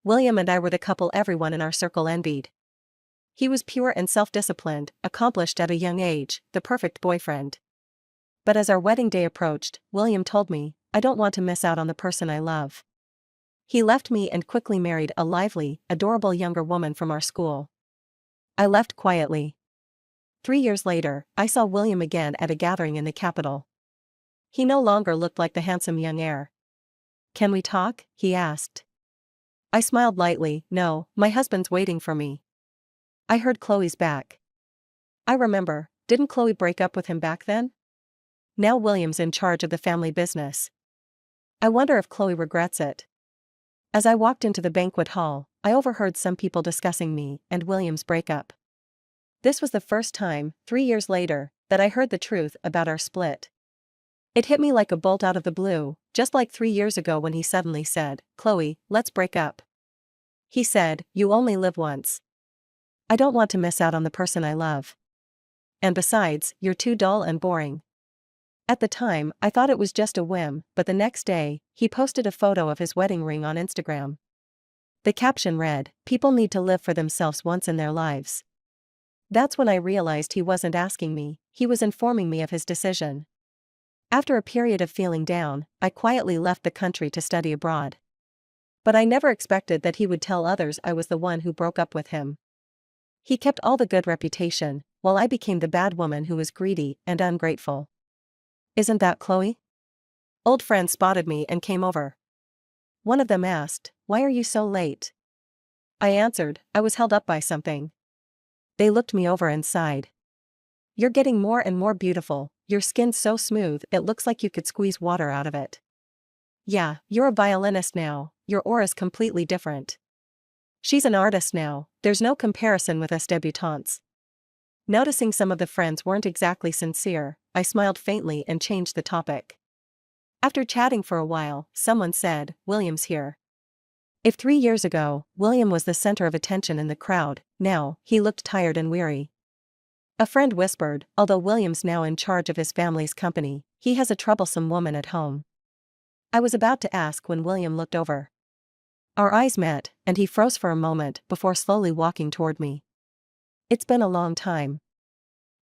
William and I were the couple everyone in our circle envied. He was pure and self-disciplined, accomplished at a young age, the perfect boyfriend. But as our wedding day approached, William told me, "I don't want to miss out on the person I love." He left me and quickly married a lively, adorable younger woman from our school. I left quietly. 3 years later, I saw William again at a gathering in the capital. He no longer looked like the handsome young heir. "Can we talk?" he asked. I smiled lightly. "No, my husband's waiting for me." I heard Chloe's back. I remember, didn't Chloe break up with him back then? Now William's in charge of the family business. I wonder if Chloe regrets it. As I walked into the banquet hall, I overheard some people discussing me and William's breakup. This was the first time, 3 years later, that I heard the truth about our split. It hit me like a bolt out of the blue, just like 3 years ago when he suddenly said, "Chloe, let's break up." He said, "You only live once. I don't want to miss out on the person I love. And besides, you're too dull and boring." At the time, I thought it was just a whim, but the next day, he posted a photo of his wedding ring on Instagram. The caption read, "People need to live for themselves once in their lives." That's when I realized he wasn't asking me, he was informing me of his decision. After a period of feeling down, I quietly left the country to study abroad. But I never expected that he would tell others I was the one who broke up with him. He kept all the good reputation, while I became the bad woman who was greedy and ungrateful. Isn't that Chloe? Old friends spotted me and came over. One of them asked, "Why are you so late?" I answered, "I was held up by something." They looked me over and sighed. "You're getting more and more beautiful, your skin's so smooth it looks like you could squeeze water out of it. Yeah, you're a violinist now, your aura's completely different. She's an artist now, there's no comparison with us debutantes." Noticing some of the friends weren't exactly sincere, I smiled faintly and changed the topic. After chatting for a while, someone said, "William's here." If 3 years ago, William was the center of attention in the crowd, now, he looked tired and weary. A friend whispered, "Although William's now in charge of his family's company, he has a troublesome woman at home." I was about to ask when William looked over. Our eyes met, and he froze for a moment before slowly walking toward me. "It's been a long time."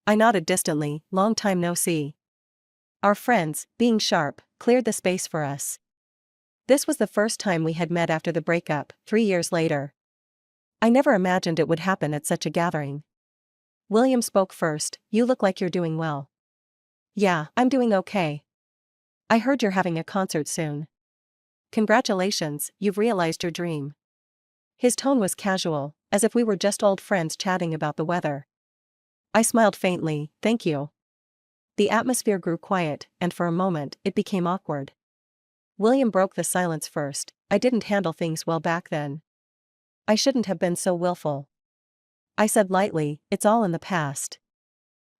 I nodded distantly, "Long time no see." Our friends, being sharp, cleared the space for us. This was the first time we had met after the breakup, 3 years later. I never imagined it would happen at such a gathering. William spoke first, "You look like you're doing well." "Yeah, I'm doing okay. I heard you're having a concert soon. Congratulations, you've realized your dream." His tone was casual, as if we were just old friends chatting about the weather. I smiled faintly, "Thank you." The atmosphere grew quiet, and for a moment, it became awkward. William broke the silence first. "I didn't handle things well back then. I shouldn't have been so willful." I said lightly, "It's all in the past."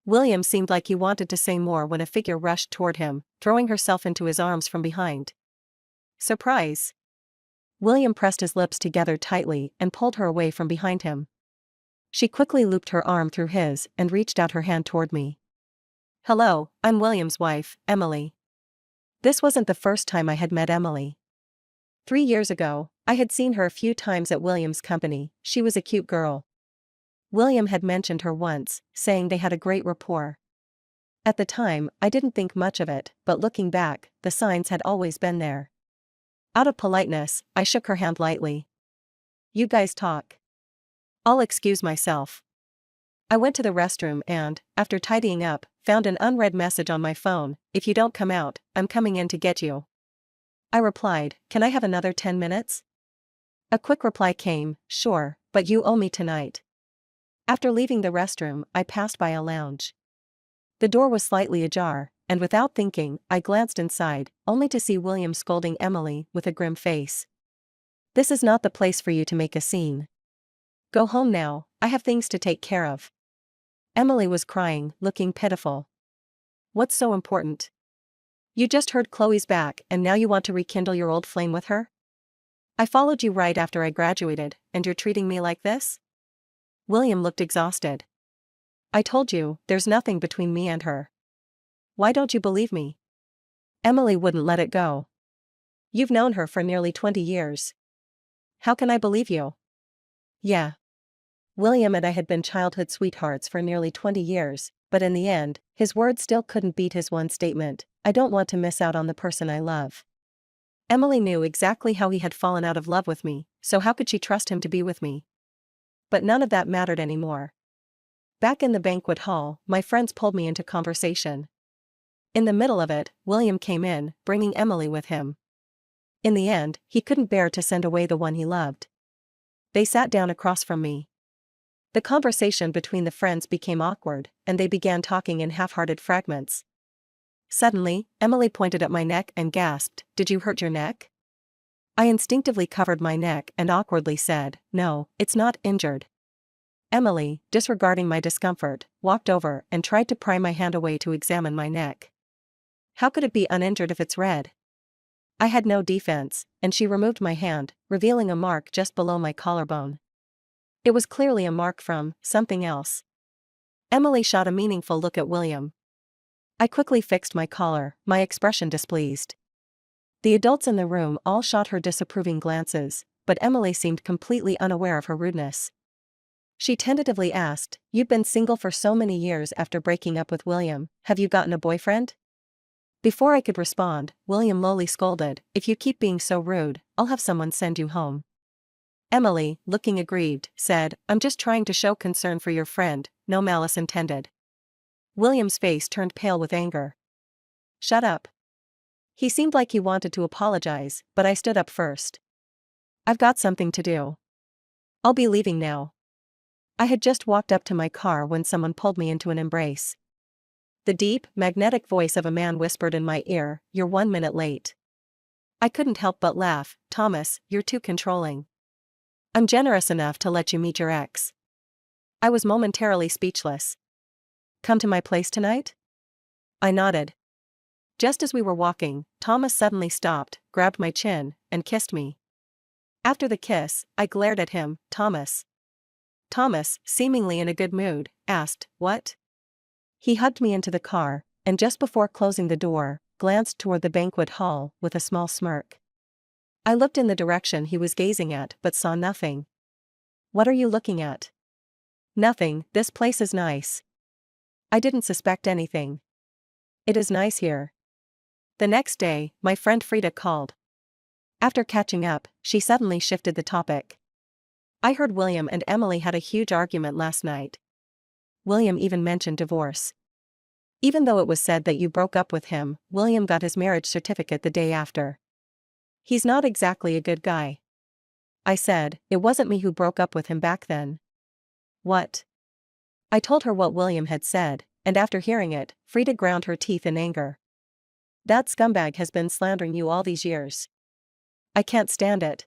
William seemed like he wanted to say more when a figure rushed toward him, throwing herself into his arms from behind. Surprise! William pressed his lips together tightly and pulled her away from behind him. She quickly looped her arm through his and reached out her hand toward me. "Hello, I'm William's wife, Emily." This wasn't the first time I had met Emily. 3 years ago, I had seen her a few times at William's company. She was a cute girl. William had mentioned her once, saying they had a great rapport. At the time, I didn't think much of it, but looking back, the signs had always been there. Out of politeness, I shook her hand lightly. "You guys talk. I'll excuse myself." I went to the restroom and, after tidying up, found an unread message on my phone, "If you don't come out, I'm coming in to get you." I replied, "Can I have another 10 minutes? A quick reply came, "Sure, but you owe me tonight." After leaving the restroom, I passed by a lounge. The door was slightly ajar, and without thinking, I glanced inside, only to see William scolding Emily with a grim face. "This is not the place for you to make a scene. Go home now, I have things to take care of." Emily was crying, looking pitiful. "What's so important? You just heard Chloe's back and now you want to rekindle your old flame with her? I followed you right after I graduated, and you're treating me like this?" William looked exhausted. "I told you, there's nothing between me and her. Why don't you believe me?" Emily wouldn't let it go. "You've known her for nearly 20 years. how can I believe you? Yeah. William and I had been childhood sweethearts for nearly 20 years, but in the end, his words still couldn't beat his one statement: I don't want to miss out on the person I love. Emily knew exactly how he had fallen out of love with me, so how could she trust him to be with me? But none of that mattered anymore. Back in the banquet hall, my friends pulled me into conversation. In the middle of it, William came in, bringing Emily with him. In the end, he couldn't bear to send away the one he loved. They sat down across from me. The conversation between the friends became awkward, and they began talking in half-hearted fragments. Suddenly, Emily pointed at my neck and gasped, "Did you hurt your neck?" I instinctively covered my neck and awkwardly said, "No, it's not injured." Emily, disregarding my discomfort, walked over and tried to pry my hand away to examine my neck. How could it be uninjured if it's red? I had no defense, and she removed my hand, revealing a mark just below my collarbone. It was clearly a mark from something else. Emily shot a meaningful look at William. I quickly fixed my collar, my expression displeased. The adults in the room all shot her disapproving glances, but Emily seemed completely unaware of her rudeness. She tentatively asked, "You've been single for so many years after breaking up with William, have you gotten a boyfriend?" Before I could respond, William lowly scolded, "If you keep being so rude, I'll have someone send you home." Emily, looking aggrieved, said, "I'm just trying to show concern for your friend, no malice intended." William's face turned pale with anger. "Shut up." He seemed like he wanted to apologize, but I stood up first. "I've got something to do. I'll be leaving now." I had just walked up to my car when someone pulled me into an embrace. The deep, magnetic voice of a man whispered in my ear, "You're 1 minute late." I couldn't help but laugh. "Thomas, you're too controlling. I'm generous enough to let you meet your ex." I was momentarily speechless. "Come to my place tonight?" I nodded. Just as we were walking, Thomas suddenly stopped, grabbed my chin, and kissed me. After the kiss, I glared at him. Thomas. Thomas, seemingly in a good mood, asked, "What?" He hugged me into the car, and just before closing the door, glanced toward the banquet hall with a small smirk. I looked in the direction he was gazing at but saw nothing. "What are you looking at?" "Nothing, this place is nice." I didn't suspect anything. "It is nice here." The next day, my friend Frida called. After catching up, she suddenly shifted the topic. "I heard William and Emily had a huge argument last night. William even mentioned divorce. Even though it was said that you broke up with him, William got his marriage certificate the day after. He's not exactly a good guy." I said, "It wasn't me who broke up with him back then." "What?" I told her what William had said, and after hearing it, Frida ground her teeth in anger. "That scumbag has been slandering you all these years. I can't stand it.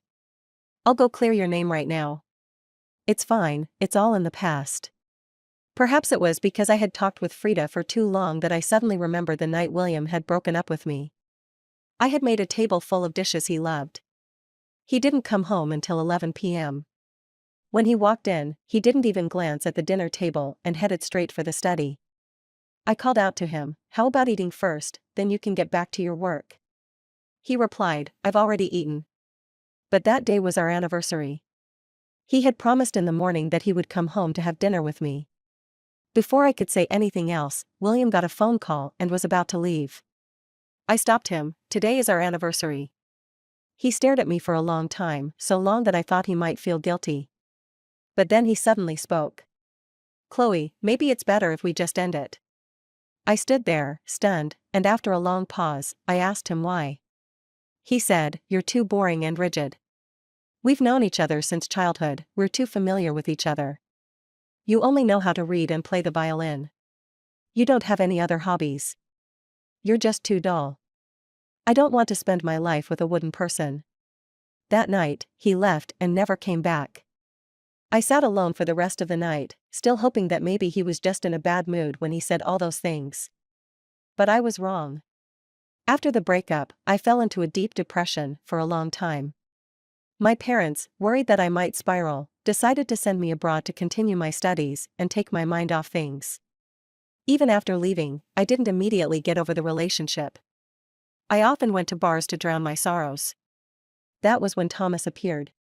I'll go clear your name right now." "It's fine, it's all in the past." Perhaps it was because I had talked with Frida for too long that I suddenly remembered the night William had broken up with me. I had made a table full of dishes he loved. He didn't come home until 11 p.m. When he walked in, he didn't even glance at the dinner table and headed straight for the study. I called out to him, "How about eating first, then you can get back to your work?" He replied, "I've already eaten." But that day was our anniversary. He had promised in the morning that he would come home to have dinner with me. Before I could say anything else, William got a phone call and was about to leave. I stopped him. "Today is our anniversary." He stared at me for a long time, so long that I thought he might feel guilty. But then he suddenly spoke. "Chloe, maybe it's better if we just end it." I stood there, stunned, and after a long pause, I asked him why. He said, "You're too boring and rigid. We've known each other since childhood, we're too familiar with each other. You only know how to read and play the violin. You don't have any other hobbies. You're just too dull. I don't want to spend my life with a wooden person." That night, he left and never came back. I sat alone for the rest of the night, still hoping that maybe he was just in a bad mood when he said all those things. But I was wrong. After the breakup, I fell into a deep depression for a long time. My parents, worried that I might spiral, decided to send me abroad to continue my studies and take my mind off things. Even after leaving, I didn't immediately get over the relationship. I often went to bars to drown my sorrows. That was when Thomas appeared.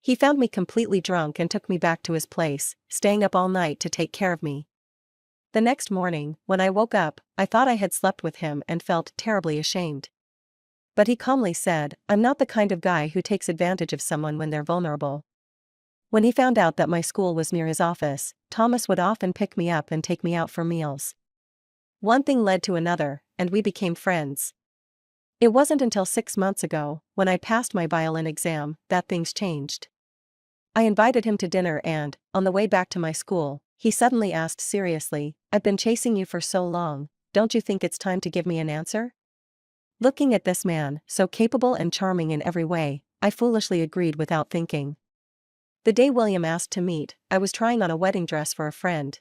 He found me completely drunk and took me back to his place, staying up all night to take care of me. The next morning, when I woke up, I thought I had slept with him and felt terribly ashamed. But he calmly said, "I'm not the kind of guy who takes advantage of someone when they're vulnerable." When he found out that my school was near his office, Thomas would often pick me up and take me out for meals. One thing led to another, and we became friends. It wasn't until 6 months ago, when I passed my violin exam, that things changed. I invited him to dinner and, on the way back to my school, he suddenly asked seriously, "I've been chasing you for so long, don't you think it's time to give me an answer?" Looking at this man, so capable and charming in every way, I foolishly agreed without thinking. The day William asked to meet, I was trying on a wedding dress for a friend.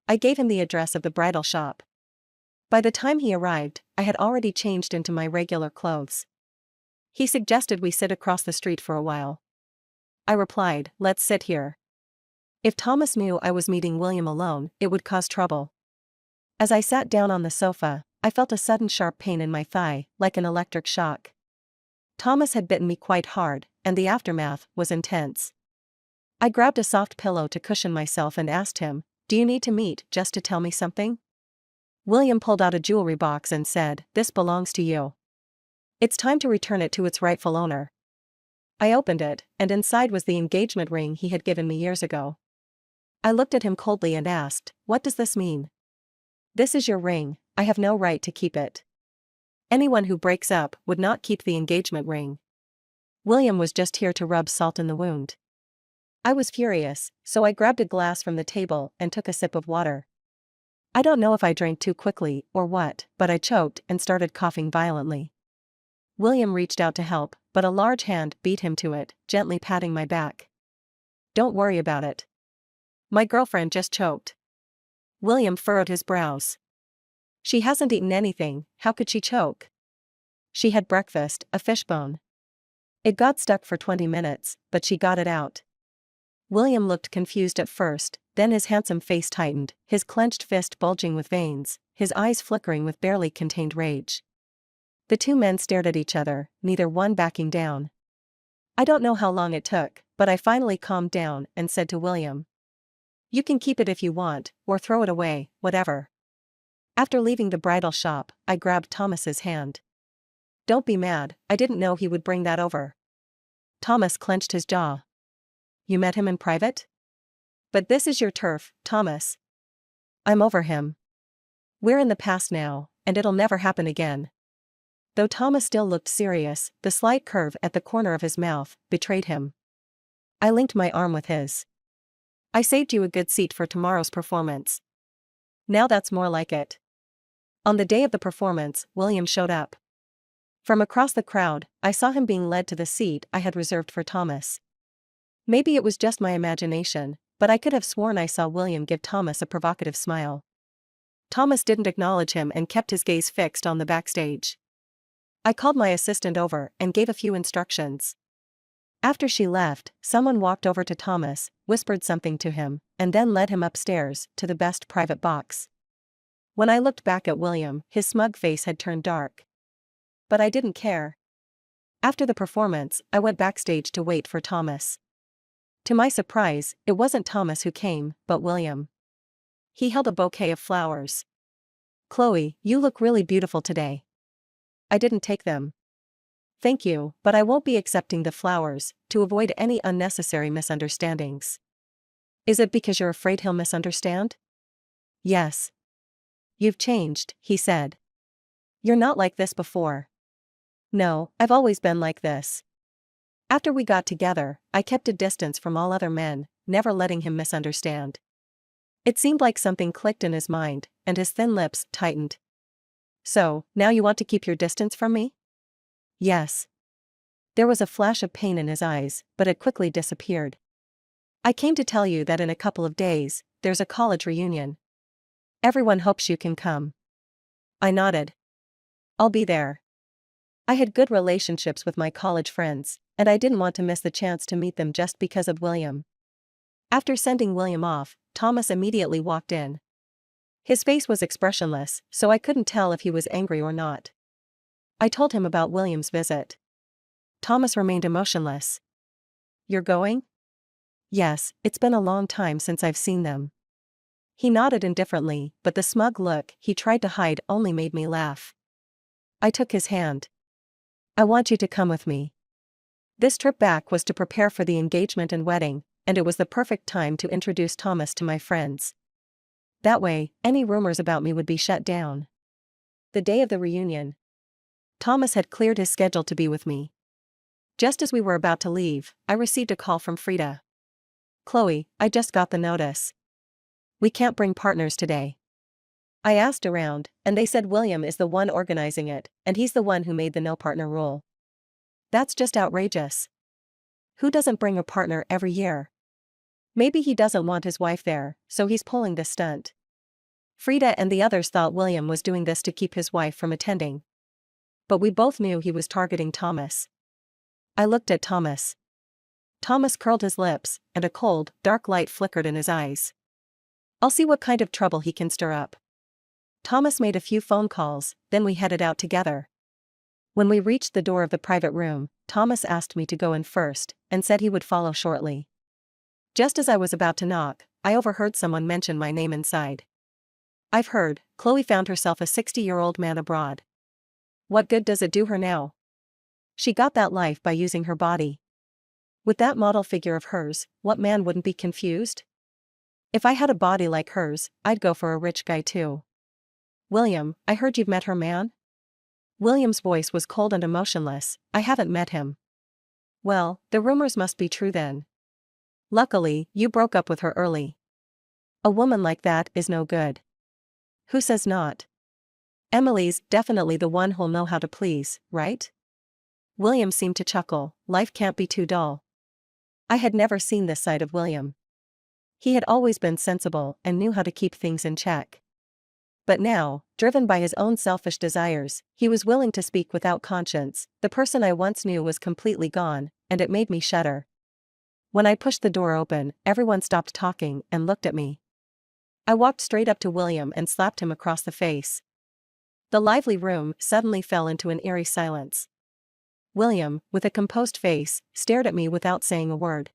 I gave him the address of the bridal shop. By the time he arrived, I had already changed into my regular clothes. He suggested we sit across the street for a while. I replied, "Let's sit here." If Thomas knew I was meeting William alone, it would cause trouble. As I sat down on the sofa, I felt a sudden sharp pain in my thigh, like an electric shock. Thomas had bitten me quite hard, and the aftermath was intense. I grabbed a soft pillow to cushion myself and asked him, "Do you need to meet just to tell me something?" William pulled out a jewelry box and said, "This belongs to you. It's time to return it to its rightful owner." I opened it, and inside was the engagement ring he had given me years ago. I looked at him coldly and asked, "What does this mean?" "This is your ring, I have no right to keep it. Anyone who breaks up would not keep the engagement ring. William was just here to rub salt in the wound." I was furious, so I grabbed a glass from the table and took a sip of water. I don't know if I drank too quickly or what, but I choked and started coughing violently. William reached out to help, but a large hand beat him to it, gently patting my back. "Don't worry about it. My girlfriend just choked." William furrowed his brows. "She hasn't eaten anything, how could she choke?" "She had breakfast, a fishbone. It got stuck for 20 minutes, but she got it out." William looked confused at first, then his handsome face tightened, his clenched fist bulging with veins, his eyes flickering with barely contained rage. The two men stared at each other, neither one backing down. I don't know how long it took, but I finally calmed down and said to William, "You can keep it if you want, or throw it away, whatever." After leaving the bridal shop, I grabbed Thomas's hand. "Don't be mad, I didn't know he would bring that over." Thomas clenched his jaw. "You met him in private? But this is your turf, Thomas. I'm over him. We're in the past now, and it'll never happen again." Though Thomas still looked serious, the slight curve at the corner of his mouth betrayed him. I linked my arm with his. "I saved you a good seat for tomorrow's performance. Now that's more like it." On the day of the performance, William showed up. From across the crowd, I saw him being led to the seat I had reserved for Thomas. Maybe it was just my imagination, but I could have sworn I saw William give Thomas a provocative smile. Thomas didn't acknowledge him and kept his gaze fixed on the backstage. I called my assistant over and gave a few instructions. After she left, someone walked over to Thomas, whispered something to him, and then led him upstairs to the best private box. When I looked back at William, his smug face had turned dark. But I didn't care. After the performance, I went backstage to wait for Thomas. To my surprise, it wasn't Thomas who came, but William. He held a bouquet of flowers. "Chloe, you look really beautiful today." I didn't take them. "Thank you, but I won't be accepting the flowers, to avoid any unnecessary misunderstandings." "Is it because you're afraid he'll misunderstand?" "Yes." "You've changed," he said. "You're not like this before." "No, I've always been like this." After we got together, I kept a distance from all other men, never letting him misunderstand. It seemed like something clicked in his mind, and his thin lips tightened. "So, now you want to keep your distance from me?" "Yes." There was a flash of pain in his eyes, but it quickly disappeared. "I came to tell you that in a couple of days, there's a college reunion. Everyone hopes you can come." I nodded. "I'll be there." I had good relationships with my college friends, and I didn't want to miss the chance to meet them just because of William. After sending William off, Thomas immediately walked in. His face was expressionless, so I couldn't tell if he was angry or not. I told him about William's visit. Thomas remained emotionless. You're going? Yes, it's been a long time since I've seen them. He nodded indifferently, but the smug look he tried to hide only made me laugh. I took his hand. I want you to come with me. This trip back was to prepare for the engagement and wedding, and it was the perfect time to introduce Thomas to my friends. That way, any rumors about me would be shut down. The day of the reunion, Thomas had cleared his schedule to be with me. Just as we were about to leave, I received a call from Frida. Chloe, I just got the notice. We can't bring partners today. I asked around, and they said William is the one organizing it, and he's the one who made the no partner rule. That's just outrageous. Who doesn't bring a partner every year? Maybe he doesn't want his wife there, so he's pulling this stunt. Frida and the others thought William was doing this to keep his wife from attending. But we both knew he was targeting Thomas. I looked at Thomas. Thomas curled his lips, and a cold, dark light flickered in his eyes. I'll see what kind of trouble he can stir up. Thomas made a few phone calls, then we headed out together. When we reached the door of the private room, Thomas asked me to go in first, and said he would follow shortly. Just as I was about to knock, I overheard someone mention my name inside. I've heard, Chloe found herself a 60-year-old man abroad. What good does it do her now? She got that life by using her body. With that model figure of hers, what man wouldn't be confused? If I had a body like hers, I'd go for a rich guy too. William, I heard you've met her man? William's voice was cold and emotionless. I haven't met him. Well, the rumors must be true then. Luckily, you broke up with her early. A woman like that is no good. Who says not? Emily's definitely the one who'll know how to please, right? William seemed to chuckle. Life can't be too dull. I had never seen this side of William. He had always been sensible and knew how to keep things in check. But now, driven by his own selfish desires, he was willing to speak without conscience. The person I once knew was completely gone, and it made me shudder. When I pushed the door open, everyone stopped talking and looked at me. I walked straight up to William and slapped him across the face. The lively room suddenly fell into an eerie silence. William, with a composed face, stared at me without saying a word.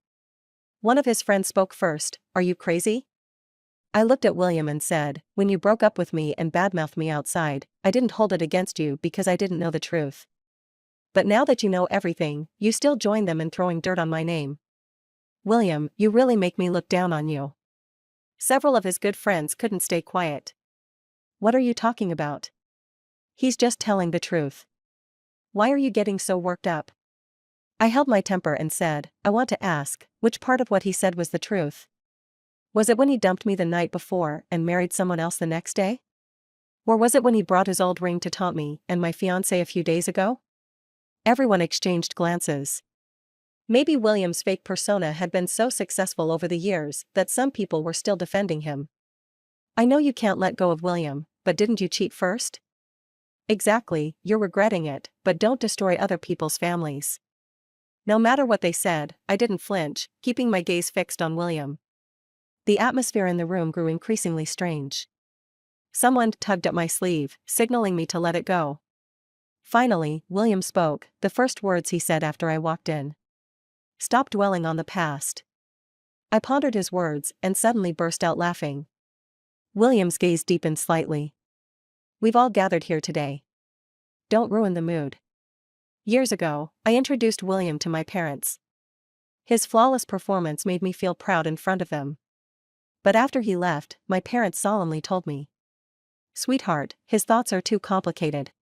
One of his friends spoke first. Are you crazy? I looked at William and said, when you broke up with me and badmouthed me outside, I didn't hold it against you because I didn't know the truth. But now that you know everything, you still join them in throwing dirt on my name. William, you really make me look down on you. Several of his good friends couldn't stay quiet. What are you talking about? He's just telling the truth. Why are you getting so worked up? I held my temper and said, I want to ask, which part of what he said was the truth? Was it when he dumped me the night before and married someone else the next day? Or was it when he brought his old ring to taunt me and my fiancé a few days ago? Everyone exchanged glances. Maybe William's fake persona had been so successful over the years that some people were still defending him. I know you can't let go of William, but didn't you cheat first? Exactly, you're regretting it, but don't destroy other people's families. No matter what they said, I didn't flinch, keeping my gaze fixed on William. The atmosphere in the room grew increasingly strange. Someone tugged at my sleeve, signaling me to let it go. Finally, William spoke, the first words he said after I walked in. Stop dwelling on the past. I pondered his words and suddenly burst out laughing. William's gaze deepened slightly. We've all gathered here today. Don't ruin the mood. Years ago, I introduced William to my parents. His flawless performance made me feel proud in front of them. But after he left, my parents solemnly told me, Sweetheart, his thoughts are too complicated.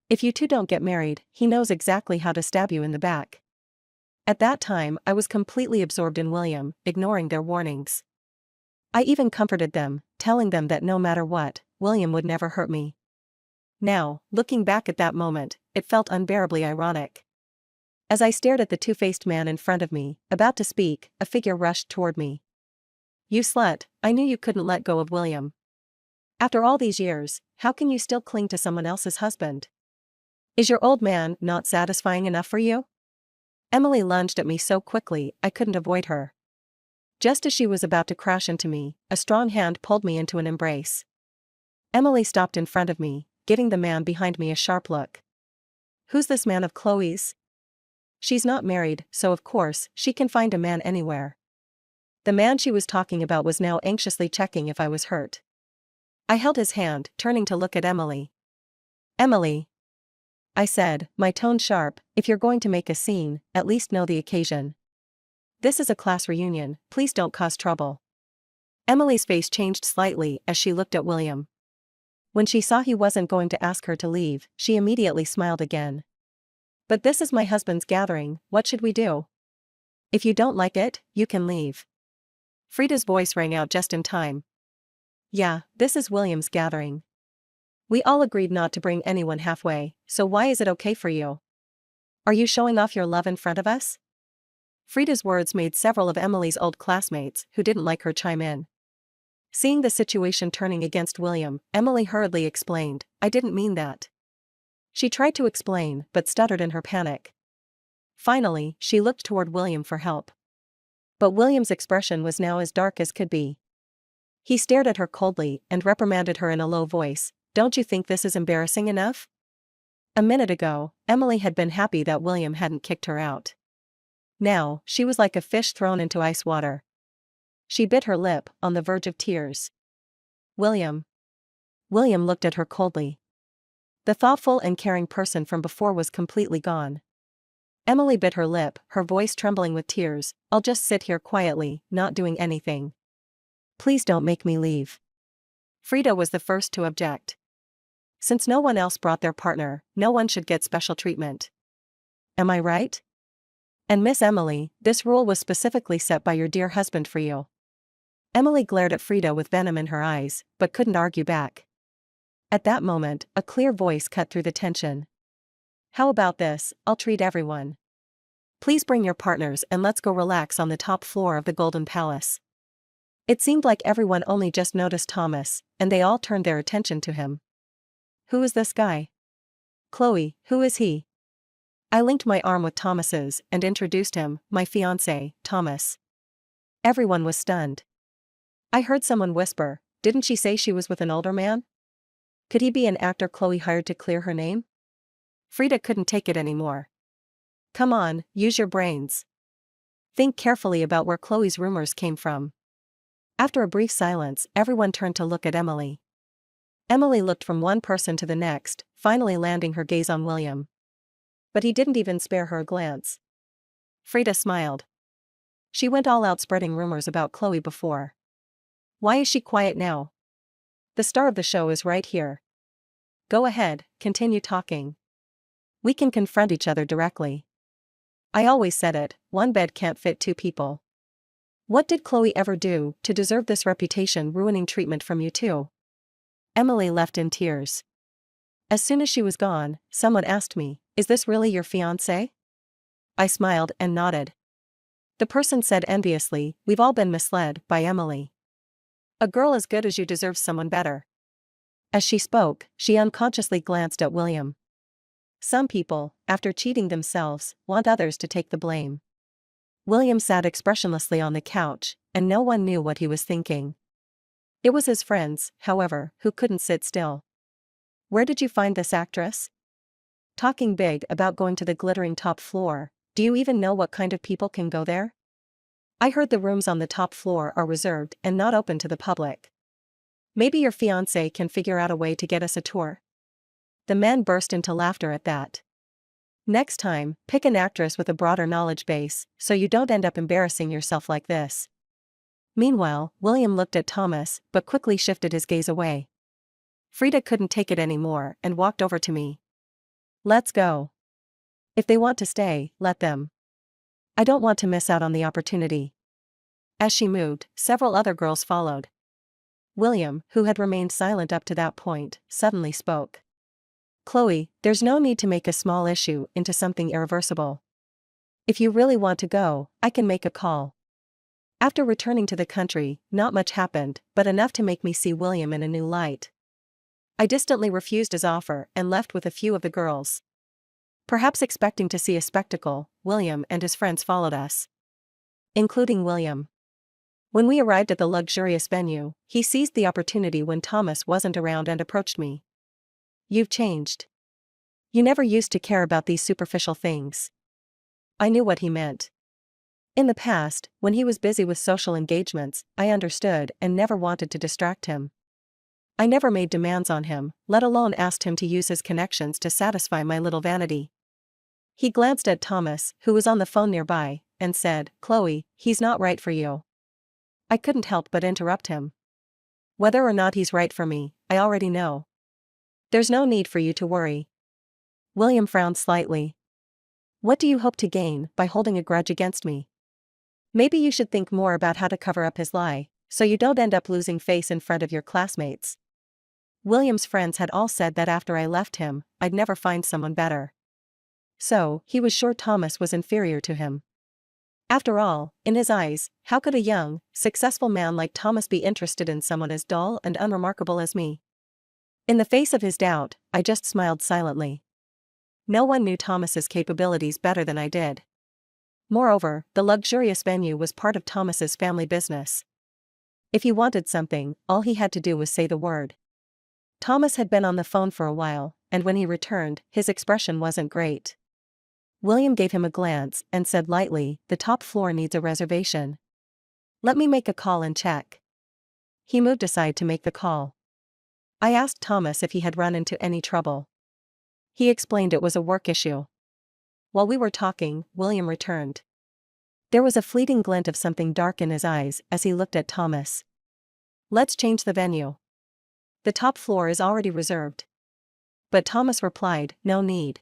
If you two don't get married, he knows exactly how to stab you in the back. At that time, I was completely absorbed in William, ignoring their warnings. I even comforted them, telling them that no matter what, William would never hurt me. Now, looking back at that moment, it felt unbearably ironic. As I stared at the two-faced man in front of me, about to speak, a figure rushed toward me. You slut, I knew you couldn't let go of William. After all these years, how can you still cling to someone else's husband? Is your old man not satisfying enough for you? Emily lunged at me so quickly I couldn't avoid her. Just as she was about to crash into me, a strong hand pulled me into an embrace. Emily stopped in front of me, giving the man behind me a sharp look. Who's this man of Chloe's? She's not married, so of course, she can find a man anywhere. The man she was talking about was now anxiously checking if I was hurt. I held his hand, turning to look at Emily. Emily, I said, my tone sharp, if you're going to make a scene, at least know the occasion. This is a class reunion, please don't cause trouble. Emily's face changed slightly as she looked at William. When she saw he wasn't going to ask her to leave, she immediately smiled again. But this is my husband's gathering, what should we do? If you don't like it, you can leave. Frida's voice rang out just in time. Yeah, this is William's gathering. We all agreed not to bring anyone halfway, so why is it okay for you? Are you showing off your love in front of us? Frida's words made several of Emily's old classmates who didn't like her chime in. Seeing the situation turning against William, Emily hurriedly explained, I didn't mean that. She tried to explain, but stuttered in her panic. Finally, she looked toward William for help. But William's expression was now as dark as could be. He stared at her coldly and reprimanded her in a low voice, don't you think this is embarrassing enough? A minute ago, Emily had been happy that William hadn't kicked her out. Now, she was like a fish thrown into ice water. She bit her lip, on the verge of tears. William. William looked at her coldly. The thoughtful and caring person from before was completely gone. Emily bit her lip, her voice trembling with tears, I'll just sit here quietly, not doing anything. Please don't make me leave. Frida was the first to object. Since no one else brought their partner, no one should get special treatment. Am I right? And Miss Emily, this rule was specifically set by your dear husband for you. Emily glared at Frida with venom in her eyes, but couldn't argue back. At that moment, a clear voice cut through the tension. How about this, I'll treat everyone. Please bring your partners and let's go relax on the top floor of the Golden Palace. It seemed like everyone only just noticed Thomas, and they all turned their attention to him. Who is this guy? Chloe, who is he? I linked my arm with Thomas's and introduced him, my fiancé, Thomas. Everyone was stunned. I heard someone whisper, didn't she say she was with an older man? Could he be an actor Chloe hired to clear her name? Frida couldn't take it anymore. Come on, use your brains. Think carefully about where Chloe's rumors came from. After a brief silence, everyone turned to look at Emily. Emily looked from one person to the next, finally landing her gaze on William. But he didn't even spare her a glance. Frida smiled. She went all out spreading rumors about Chloe before. Why is she quiet now? The star of the show is right here. Go ahead, continue talking. We can confront each other directly. I always said it, one bed can't fit two people. What did Chloe ever do to deserve this reputation-ruining treatment from you two? Emily left in tears. As soon as she was gone, someone asked me, is this really your fiancé? I smiled and nodded. The person said enviously, we've all been misled by Emily. A girl as good as you deserves someone better. As she spoke, she unconsciously glanced at William. Some people, after cheating themselves, want others to take the blame. William sat expressionlessly on the couch, and no one knew what he was thinking. It was his friends, however, who couldn't sit still. Where did you find this actress? Talking big about going to the glittering top floor, do you even know what kind of people can go there? I heard the rooms on the top floor are reserved and not open to the public. Maybe your fiancé can figure out a way to get us a tour. The men burst into laughter at that. Next time, pick an actress with a broader knowledge base, so you don't end up embarrassing yourself like this. Meanwhile, William looked at Thomas, but quickly shifted his gaze away. Frida couldn't take it anymore and walked over to me. Let's go. If they want to stay, let them. I don't want to miss out on the opportunity. As she moved, several other girls followed. William, who had remained silent up to that point, suddenly spoke. Chloe, there's no need to make a small issue into something irreversible. If you really want to go, I can make a call. After returning to the country, not much happened, but enough to make me see William in a new light. I distantly refused his offer and left with a few of the girls. Perhaps expecting to see a spectacle, William and his friends followed us. Including William. When we arrived at the luxurious venue, he seized the opportunity when Thomas wasn't around and approached me. You've changed. You never used to care about these superficial things. I knew what he meant. In the past, when he was busy with social engagements, I understood and never wanted to distract him. I never made demands on him, let alone asked him to use his connections to satisfy my little vanity. He glanced at Thomas, who was on the phone nearby, and said, "Chloe, he's not right for you." I couldn't help but interrupt him. "Whether or not he's right for me, I already know. There's no need for you to worry." William frowned slightly. "What do you hope to gain by holding a grudge against me? Maybe you should think more about how to cover up his lie, so you don't end up losing face in front of your classmates." William's friends had all said that after I left him, I'd never find someone better. So, he was sure Thomas was inferior to him. After all, in his eyes, how could a young, successful man like Thomas be interested in someone as dull and unremarkable as me? In the face of his doubt, I just smiled silently. No one knew Thomas's capabilities better than I did. Moreover, the luxurious venue was part of Thomas's family business. If he wanted something, all he had to do was say the word. Thomas had been on the phone for a while, and when he returned, his expression wasn't great. William gave him a glance and said lightly, "The top floor needs a reservation. Let me make a call and check." He moved aside to make the call. I asked Thomas if he had run into any trouble. He explained it was a work issue. While we were talking, William returned. There was a fleeting glint of something dark in his eyes as he looked at Thomas. "Let's change the venue. The top floor is already reserved." But Thomas replied, "No need.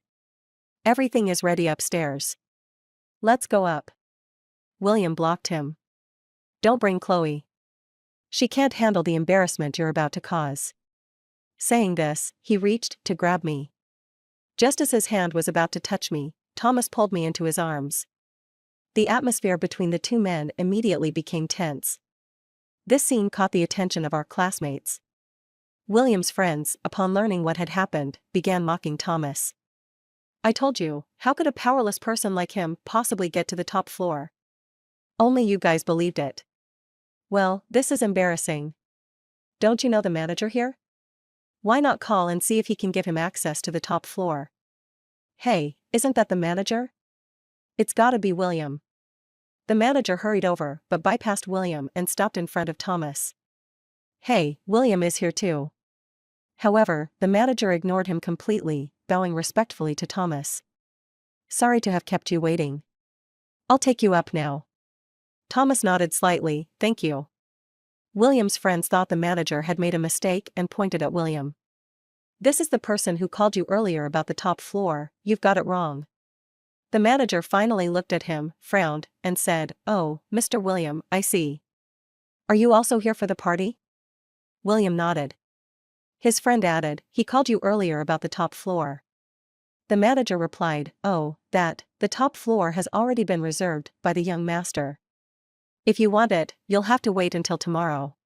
Everything is ready upstairs. Let's go up." William blocked him. "Don't bring Chloe. She can't handle the embarrassment you're about to cause." Saying this, he reached to grab me. Just as his hand was about to touch me, Thomas pulled me into his arms. The atmosphere between the two men immediately became tense. This scene caught the attention of our classmates. William's friends, upon learning what had happened, began mocking Thomas. "I told you, how could a powerless person like him possibly get to the top floor? Only you guys believed it. Well, this is embarrassing. Don't you know the manager here? Why not call and see if he can give him access to the top floor?" "Hey, isn't that the manager? It's gotta be William." The manager hurried over but bypassed William and stopped in front of Thomas. "Hey, William is here too." However, the manager ignored him completely, bowing respectfully to Thomas. "Sorry to have kept you waiting. I'll take you up now." Thomas nodded slightly, "Thank you." William's friends thought the manager had made a mistake and pointed at William. "This is the person who called you earlier about the top floor, you've got it wrong." The manager finally looked at him, frowned, and said, "Oh, Mr. William, I see. Are you also here for the party?" William nodded. His friend added, "He called you earlier about the top floor." The manager replied, "Oh, the top floor has already been reserved by the young master. If you want it, you'll have to wait until tomorrow."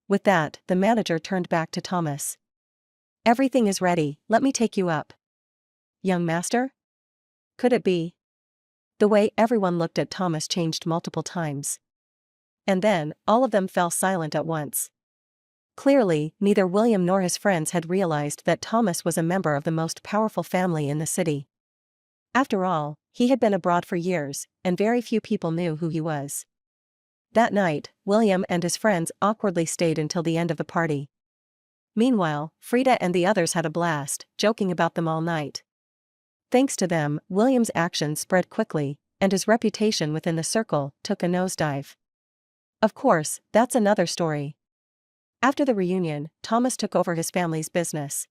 With that, the manager turned back to Thomas. "Everything is ready, let me take you up." Young master? Could it be? The way everyone looked at Thomas changed multiple times. And then, all of them fell silent at once. Clearly, neither William nor his friends had realized that Thomas was a member of the most powerful family in the city. After all, he had been abroad for years, and very few people knew who he was. That night, William and his friends awkwardly stayed until the end of the party. Meanwhile, Frida and the others had a blast, joking about them all night. Thanks to them, William's actions spread quickly, and his reputation within the circle took a nosedive. Of course, that's another story. After the reunion, Thomas took over his family's business.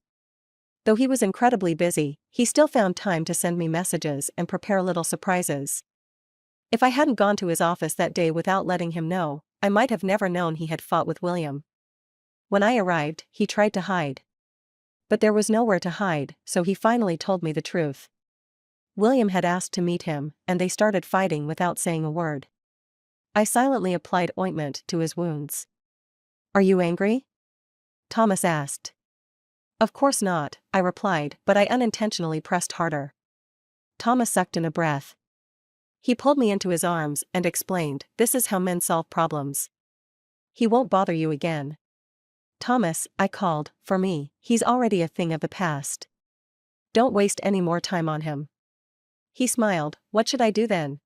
Though he was incredibly busy, he still found time to send me messages and prepare little surprises. If I hadn't gone to his office that day without letting him know, I might have never known he had fought with William. When I arrived, he tried to hide. But there was nowhere to hide, so he finally told me the truth. William had asked to meet him, and they started fighting without saying a word. I silently applied ointment to his wounds. "Are you angry?" Thomas asked. "Of course not," I replied, but I unintentionally pressed harder. Thomas sucked in a breath. He pulled me into his arms and explained, "This is how men solve problems. He won't bother you again." "Thomas," I called, "for me, he's already a thing of the past. Don't waste any more time on him." He smiled. What should I do then?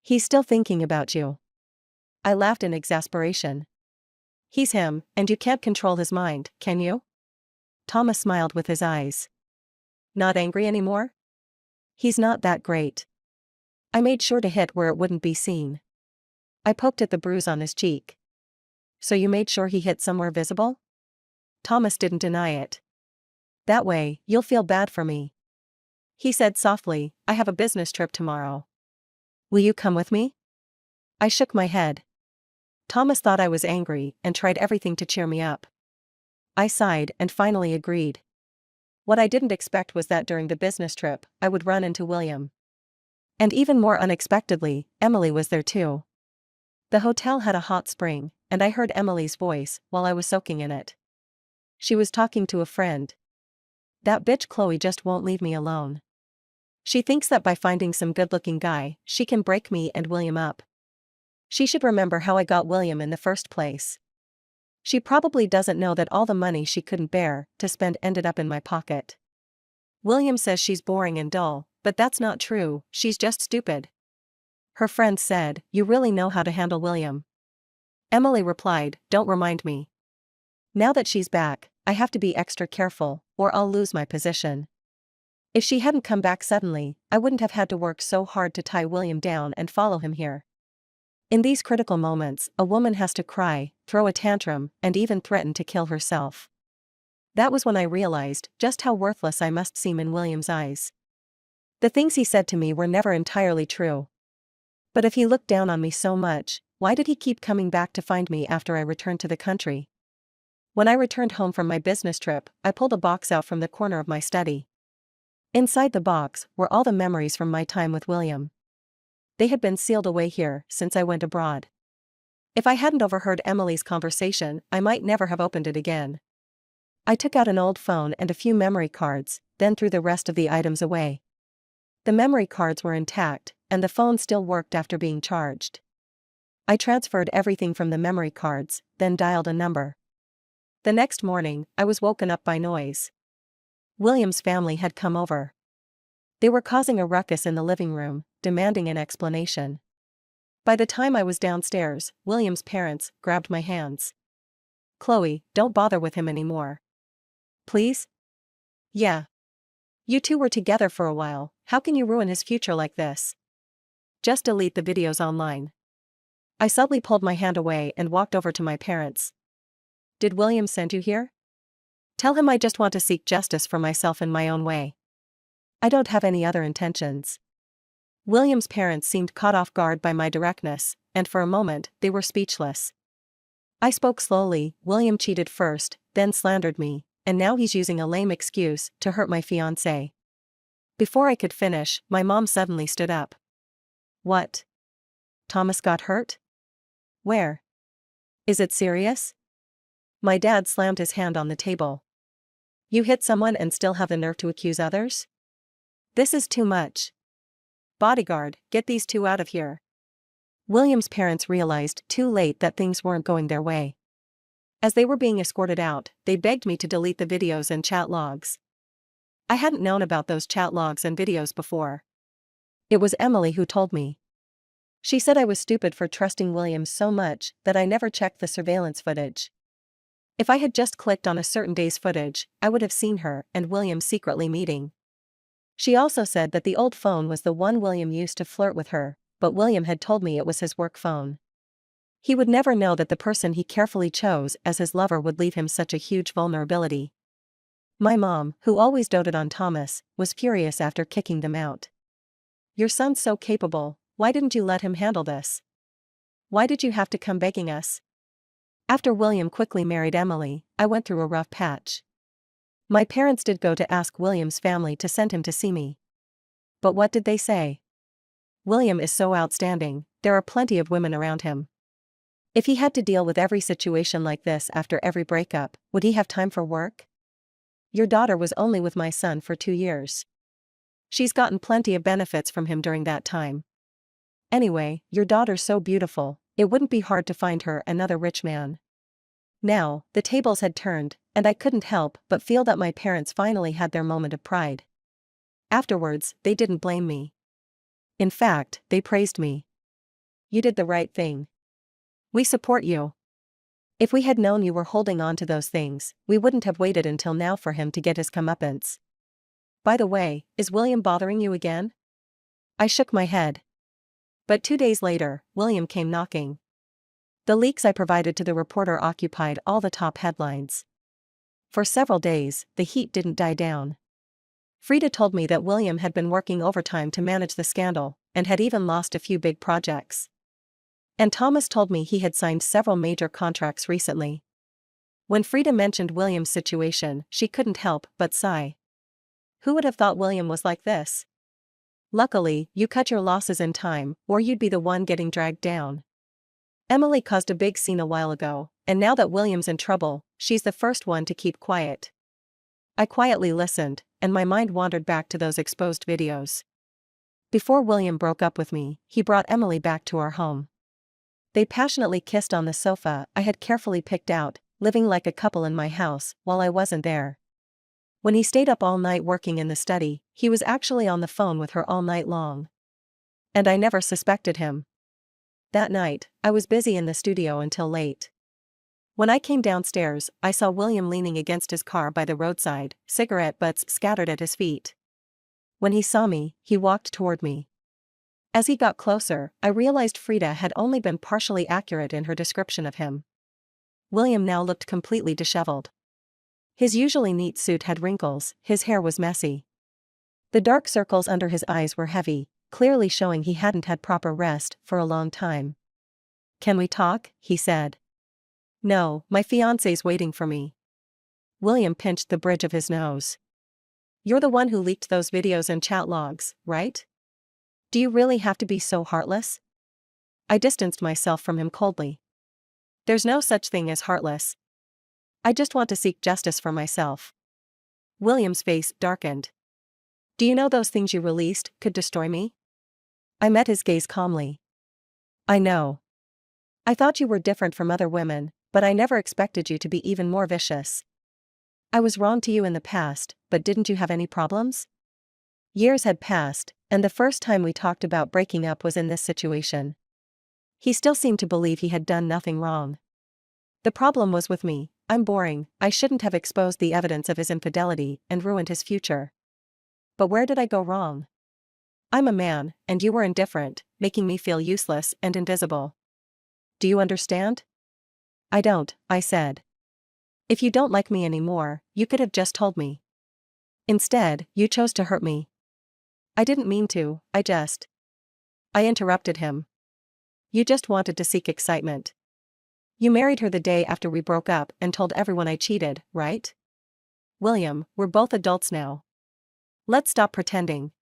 He's still thinking about you. I laughed in exasperation. He's him, and you can't control his mind, can you? Thomas smiled with his eyes. Not angry anymore? He's not that great. I made sure to hit where it wouldn't be seen. I poked at the bruise on his cheek. So you made sure he hit somewhere visible? Thomas didn't deny it. That way, you'll feel bad for me. He said softly, I have a business trip tomorrow. Will you come with me? I shook my head. Thomas thought I was angry and tried everything to cheer me up. I sighed and finally agreed. What I didn't expect was that during the business trip, I would run into William. And even more unexpectedly, Emily was there too. The hotel had a hot spring, and I heard Emily's voice while I was soaking in it. She was talking to a friend. That bitch Chloe just won't leave me alone. She thinks that by finding some good-looking guy, she can break me and William up. She should remember how I got William in the first place. She probably doesn't know that all the money she couldn't bear to spend ended up in my pocket. William says she's boring and dull, but that's not true, she's just stupid. Her friend said, you really know how to handle William. Emily replied, don't remind me. Now that she's back, I have to be extra careful, or I'll lose my position. If she hadn't come back suddenly, I wouldn't have had to work so hard to tie William down and follow him here. In these critical moments, a woman has to cry, throw a tantrum, and even threaten to kill herself. That was when I realized just how worthless I must seem in William's eyes. The things he said to me were never entirely true. But if he looked down on me so much, why did he keep coming back to find me after I returned to the country? When I returned home from my business trip, I pulled a box out from the corner of my study. Inside the box were all the memories from my time with William. They had been sealed away here since I went abroad. If I hadn't overheard Emily's conversation, I might never have opened it again. I took out an old phone and a few memory cards, then threw the rest of the items away. The memory cards were intact, and the phone still worked after being charged. I transferred everything from the memory cards, then dialed a number. The next morning, I was woken up by noise. William's family had come over. They were causing a ruckus in the living room, demanding an explanation. By the time I was downstairs, William's parents grabbed my hands. Chloe, don't bother with him anymore. Please? Yeah. You two were together for a while, how can you ruin his future like this? Just delete the videos online. I subtly pulled my hand away and walked over to my parents. Did William send you here? Tell him I just want to seek justice for myself in my own way. I don't have any other intentions. William's parents seemed caught off guard by my directness, and for a moment, they were speechless. I spoke slowly. William cheated first, then slandered me, and now he's using a lame excuse to hurt my fiancé. Before I could finish, my mom suddenly stood up. What? Thomas got hurt? Where? Is it serious? My dad slammed his hand on the table. You hit someone and still have the nerve to accuse others? This is too much. Bodyguard, get these two out of here. William's parents realized too late that things weren't going their way. As they were being escorted out, they begged me to delete the videos and chat logs. I hadn't known about those chat logs and videos before. It was Emily who told me. She said I was stupid for trusting William so much that I never checked the surveillance footage. If I had just clicked on a certain day's footage, I would have seen her and William secretly meeting. She also said that the old phone was the one William used to flirt with her, but William had told me it was his work phone. He would never know that the person he carefully chose as his lover would leave him such a huge vulnerability. My mom, who always doted on Thomas, was furious after kicking them out. Your son's so capable, why didn't you let him handle this? Why did you have to come begging us? After William quickly married Emily, I went through a rough patch. My parents did go to ask William's family to send him to see me. But what did they say? William is so outstanding, there are plenty of women around him. If he had to deal with every situation like this after every breakup, would he have time for work? Your daughter was only with my son for 2 years. She's gotten plenty of benefits from him during that time. Anyway, your daughter's so beautiful, it wouldn't be hard to find her another rich man. Now, the tables had turned, and I couldn't help but feel that my parents finally had their moment of pride. Afterwards, they didn't blame me. In fact, they praised me. You did the right thing. We support you. If we had known you were holding on to those things, we wouldn't have waited until now for him to get his comeuppance. By the way, is William bothering you again? I shook my head. But 2 days later, William came knocking. The leaks I provided to the reporter occupied all the top headlines. For several days, the heat didn't die down. Frida told me that William had been working overtime to manage the scandal, and had even lost a few big projects. And Thomas told me he had signed several major contracts recently. When Frida mentioned William's situation, she couldn't help but sigh. Who would have thought William was like this? Luckily, you cut your losses in time, or you'd be the one getting dragged down. Emily caused a big scene a while ago, and now that William's in trouble, she's the first one to keep quiet. I quietly listened, and my mind wandered back to those exposed videos. Before William broke up with me, he brought Emily back to our home. They passionately kissed on the sofa I had carefully picked out, living like a couple in my house while I wasn't there. When he stayed up all night working in the study, he was actually on the phone with her all night long. And I never suspected him. That night, I was busy in the studio until late. When I came downstairs, I saw William leaning against his car by the roadside, cigarette butts scattered at his feet. When he saw me, he walked toward me. As he got closer, I realized Frida had only been partially accurate in her description of him. William now looked completely disheveled. His usually neat suit had wrinkles, his hair was messy. The dark circles under his eyes were heavy, clearly showing he hadn't had proper rest for a long time. "Can we talk?" he said. "No, my fiancé's waiting for me." William pinched the bridge of his nose. "You're the one who leaked those videos and chat logs, right? Do you really have to be so heartless?" I distanced myself from him coldly. "There's no such thing as heartless. I just want to seek justice for myself." William's face darkened. "Do you know those things you released could destroy me?" I met his gaze calmly. "I know. I thought you were different from other women, but I never expected you to be even more vicious. I was wrong to you in the past, but didn't you have any problems?" Years had passed, and the first time we talked about breaking up was in this situation. He still seemed to believe he had done nothing wrong. The problem was with me. I'm boring. I shouldn't have exposed the evidence of his infidelity and ruined his future. But where did I go wrong? I'm a man, and you were indifferent, making me feel useless and invisible. Do you understand? "I don't," I said. "If you don't like me anymore, you could have just told me. Instead, you chose to hurt me." "I didn't mean to, I interrupted him. "You just wanted to seek excitement. You married her the day after we broke up and told everyone I cheated, right? William, we're both adults now. Let's stop pretending.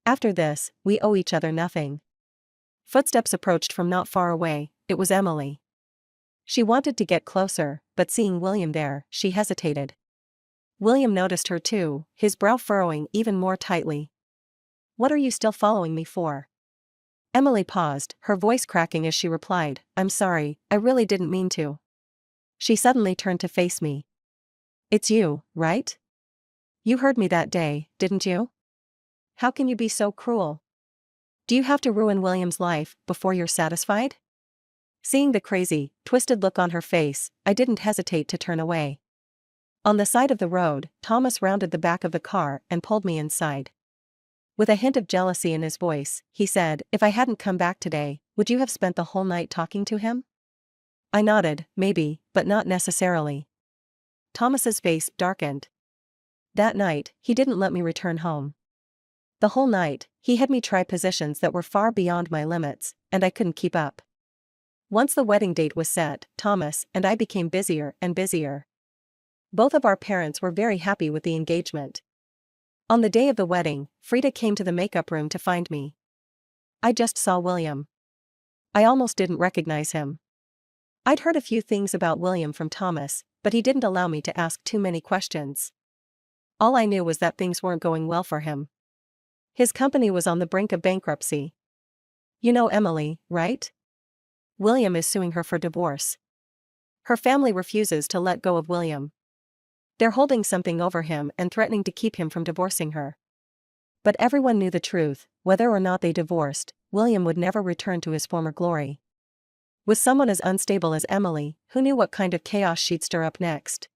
After this, we owe each other nothing." Footsteps approached from not far away. It was Emily. She wanted to get closer, but seeing William there, she hesitated. William noticed her too, his brow furrowing even more tightly. "What are you still following me for?" Emily paused, her voice cracking as she replied, "I'm sorry, I really didn't mean to." She suddenly turned to face me. "It's you, right? You heard me that day, didn't you? How can you be so cruel? Do you have to ruin William's life before you're satisfied?" Seeing the crazy, twisted look on her face, I didn't hesitate to turn away. On the side of the road, Thomas rounded the back of the car and pulled me inside. With a hint of jealousy in his voice, he said, "If I hadn't come back today, would you have spent the whole night talking to him?" I nodded, maybe, but not necessarily. Thomas's face darkened. That night, he didn't let me return home. The whole night, he had me try positions that were far beyond my limits, and I couldn't keep up. Once the wedding date was set, Thomas and I became busier and busier. Both of our parents were very happy with the engagement. On the day of the wedding, Frida came to the makeup room to find me. I just saw William. I almost didn't recognize him. I'd heard a few things about William from Thomas, but he didn't allow me to ask too many questions. All I knew was that things weren't going well for him. His company was on the brink of bankruptcy. You know Emily, right? William is suing her for divorce. Her family refuses to let go of William. They're holding something over him and threatening to keep him from divorcing her. But everyone knew the truth. whether or not they divorced, William would never return to his former glory. With someone as unstable as Emily, who knew what kind of chaos she'd stir up next?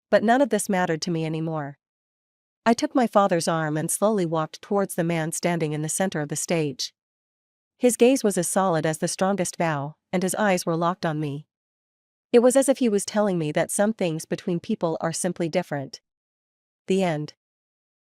But none of this mattered to me anymore. I took my father's arm and slowly walked towards the man standing in the center of the stage. His gaze was as solid as the strongest vow, and his eyes were locked on me. It was as if he was telling me that some things between people are simply different. The end.